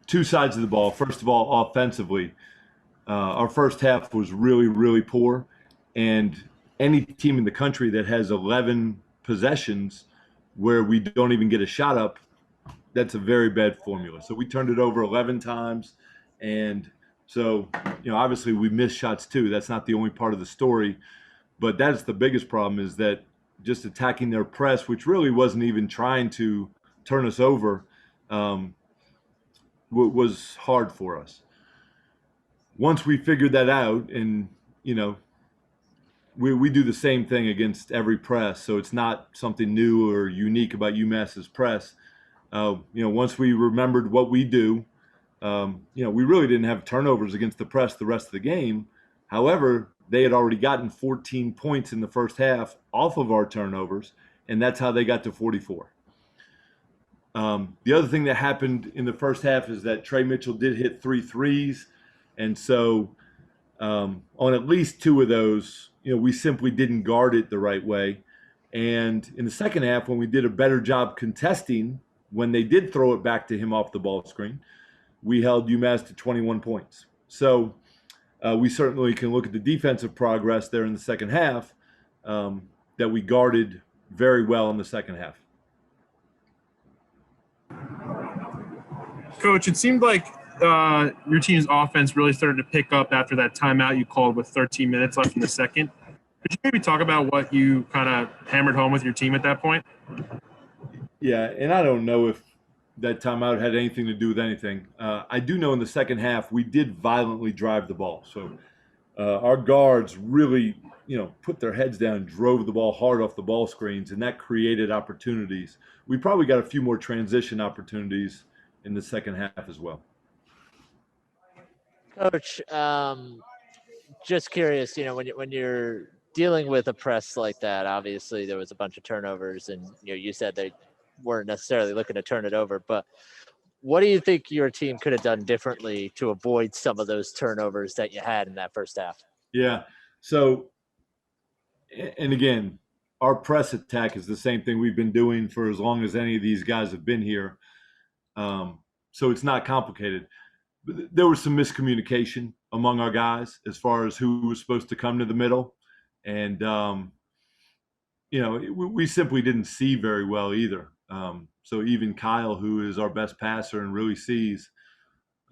Two sides of the ball. First of all, offensively, our first half was really, really poor. And any team in the country that has 11 possessions where we don't even get a shot up, that's a very bad formula. So we turned it over 11 times. And so, obviously we missed shots too. That's not the only part of the story. But that's the biggest problem, is that just attacking their press, which really wasn't even trying to turn us over, um, was hard for us. Once we figured that out, and we do the same thing against every press, so it's not something new or unique about UMass's press. Once we remembered what we do, we really didn't have turnovers against the press the rest of the game. However, they had already gotten 14 points in the first half off of our turnovers, and that's how they got to 44. The other thing that happened in the first half is that Trey Mitchell did hit 3 threes, and so on at least 2 of those, we simply didn't guard it the right way. And in the second half, when we did a better job contesting, when they did throw it back to him off the ball screen, we held UMass to 21 points. So we certainly can look at the defensive progress there in the second half, that we guarded very well in the second half. Coach, it seemed like your team's offense really started to pick up after that timeout you called with 13 minutes left in the second. Could you maybe talk about what you kind of hammered home with your team at that point? Yeah, and I don't know if that timeout had anything to do with anything. I do know in the second half we did violently drive the ball. So our guards really, put their heads down and drove the ball hard off the ball screens, and that created opportunities. We probably got a few more transition opportunities in the second half as well. Coach, just curious, when you're dealing with a press like that, obviously there was a bunch of turnovers, and you said they weren't necessarily looking to turn it over, but what do you think your team could have done differently to avoid some of those turnovers that you had in that first half? Yeah. So, and again, our press attack is the same thing we've been doing for as long as any of these guys have been here. So it's not complicated. But there was some miscommunication among our guys as far as who was supposed to come to the middle. And, we simply didn't see very well either. So even Kyle, who is our best passer and really sees,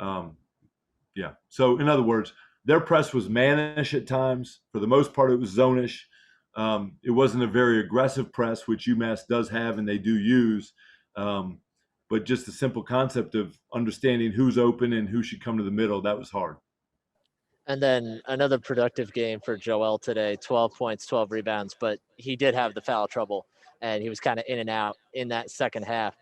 yeah. So in other words, their press was mannish at times. For the most part, it was zonish. It wasn't a very aggressive press, which UMass does have and they do use. But just the simple concept of understanding who's open and who should come to the middle, that was hard. And then another productive game for Joel today, 12 points, 12 rebounds, but he did have the foul trouble, and he was kind of in and out in that second half.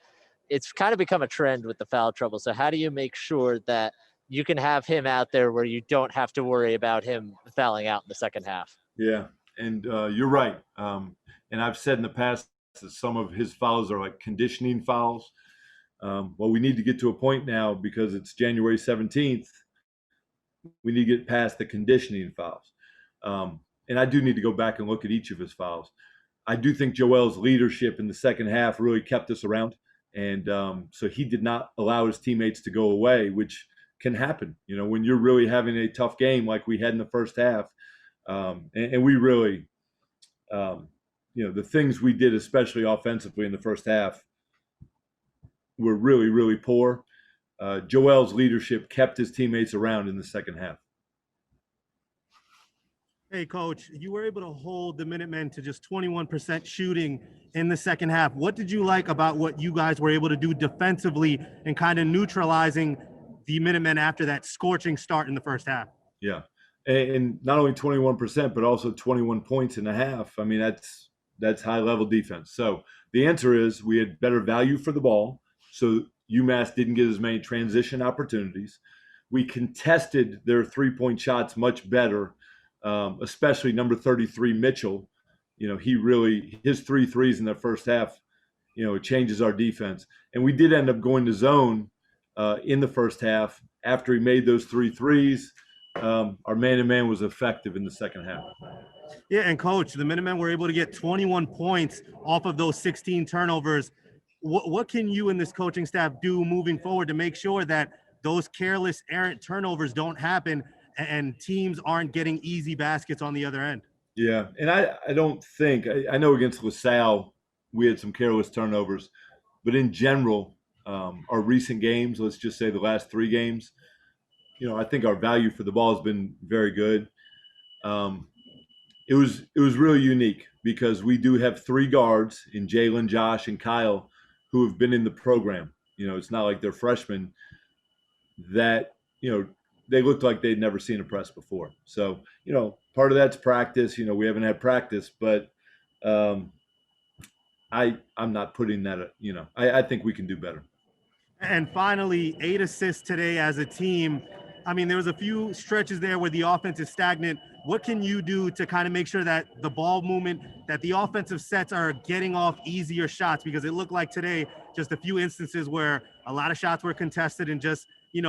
It's kind of become a trend with the foul trouble. So how do you make sure that you can have him out there where you don't have to worry about him fouling out in the second half? Yeah, and you're right. And I've said in the past that some of his fouls are like conditioning fouls. Well, we need to get to a point now, because it's January 17th. We need to get past the conditioning fouls. And I do need to go back and look at each of his fouls. I do think Joel's leadership in the second half really kept us around. And so he did not allow his teammates to go away, which can happen, when you're really having a tough game like we had in the first half. And we really, the things we did, especially offensively in the first half, were really, really poor. Joel's leadership kept his teammates around in the second half. Hey, Coach, you were able to hold the Minutemen to just 21% shooting in the second half. What did you like about what you guys were able to do defensively and kind of neutralizing the Minutemen after that scorching start in the first half? Yeah, and not only 21%, but also 21 points in a half. I mean, that's high-level defense. So the answer is we had better value for the ball, so UMass didn't get as many transition opportunities. We contested their three-point shots much better, especially number 33, Mitchell. His 3 threes in the first half, it changes our defense. And we did end up going to zone in the first half. After he made those 3 threes, our man-to-man was effective in the second half. Yeah, and Coach, the Minutemen were able to get 21 points off of those 16 turnovers. what can you and this coaching staff do moving forward to make sure that those careless, errant turnovers don't happen and teams aren't getting easy baskets on the other end? Yeah, and I don't think I know against LaSalle we had some careless turnovers, but in general, our recent games, let's just say the last 3 games, I think our value for the ball has been very good. It was really unique because we do have 3 guards in Jalen, Josh, and Kyle who have been in the program. It's not like they're freshmen that they looked like they'd never seen a press before. So part of that's practice. We haven't had practice, but I'm not putting that. I think we can do better. And finally, 8 assists today as a team. I mean, there was a few stretches there where the offense is stagnant. What can you do to kind of make sure that the ball movement, that the offensive sets are getting off easier shots? Because it looked like today, just a few instances where a lot of shots were contested and just,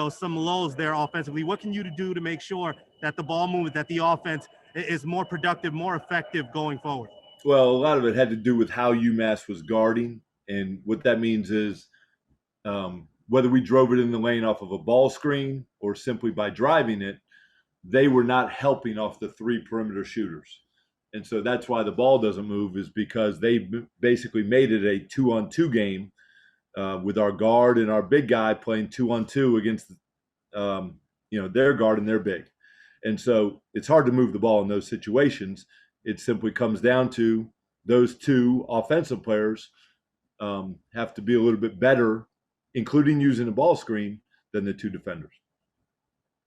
some lulls there offensively. What can you do to make sure that the ball movement, that the offense is more productive, more effective going forward? Well, a lot of it had to do with how UMass was guarding. And what that means is whether we drove it in the lane off of a ball screen or simply by driving it, they were not helping off the 3 perimeter shooters. And so that's why the ball doesn't move, is because they basically made it a 2-on-2 game with our guard and our big guy playing 2-on-2 against their guard and their big. And so it's hard to move the ball in those situations. It simply comes down to those 2 offensive players have to be a little bit better, including using a ball screen, than the 2 defenders.